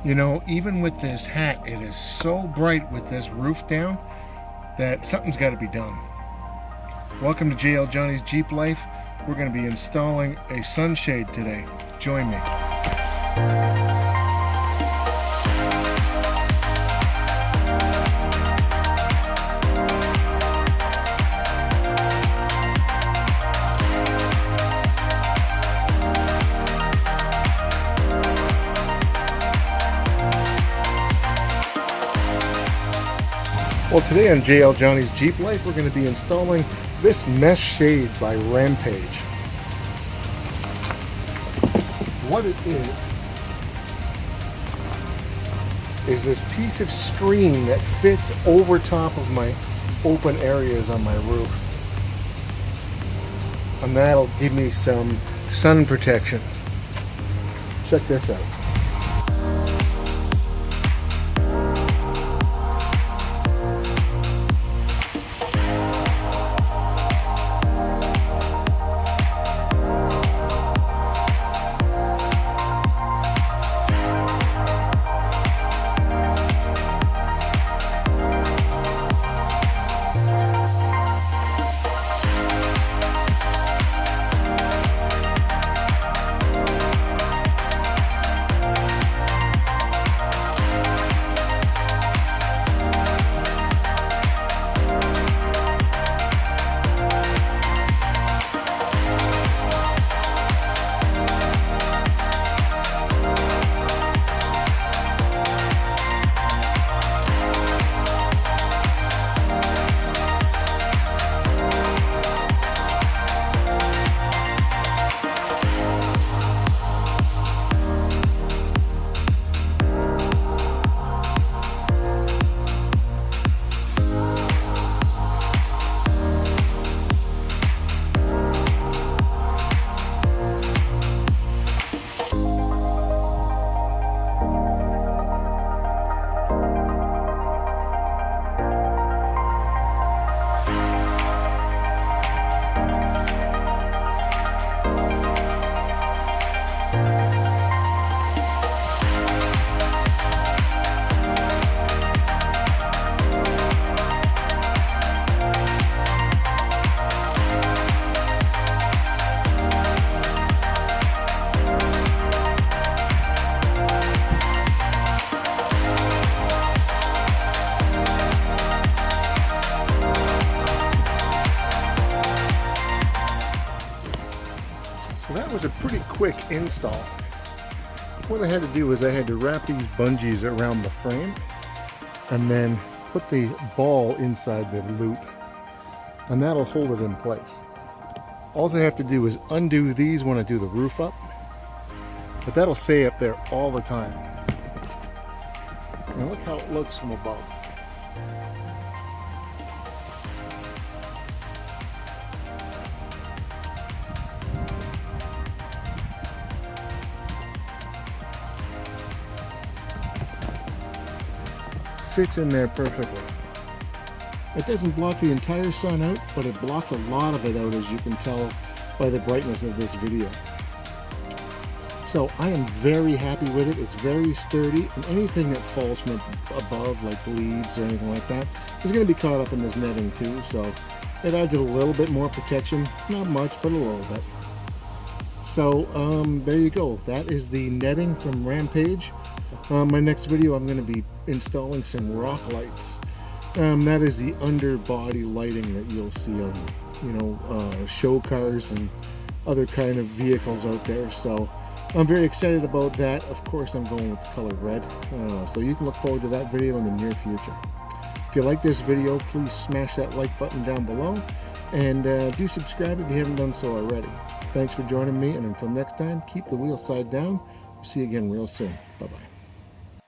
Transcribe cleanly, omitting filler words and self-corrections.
You know, even with this hat, it is so bright with this roof down that something's got to be done. Welcome to JL Johnny's Jeep Life. We're going to be installing a sunshade today. Join me. Well, today on JL Johnny's Jeep Life, we're going to be installing this mesh shade by Rampage. What it is this piece of screen that fits over top of my open areas on my roof. And that'll give me some sun protection. Check this out. So that was a pretty quick install. What I had to do was I had to wrap these bungees around the frame and then put the ball inside the loop, and that'll hold it in place. All I have to do is undo these when I do the roof up, but that'll stay up there all the time. And look how it looks from above. Fits in there perfectly. It doesn't block the entire sun out, but it blocks a lot of it out, as you can tell by the brightness of this video. So I am very happy with it. It's very sturdy, and anything that falls from above, like leaves or anything like that, is going to be caught up in this netting too. So it adds a little bit more protection, not much, but a little bit. So there you go. That is the netting from Rampage. My next video, I'm going to be installing some rock lights. That is the underbody lighting that you'll see on, show cars and other kind of vehicles out there. So I'm very excited about that. Of course, I'm going with the color red. So you can look forward to that video in the near future. If you like this video, please smash that like button down below, and do subscribe if you haven't done so already. Thanks for joining me, and until next time, keep the wheel side down. See you again real soon. Bye-bye.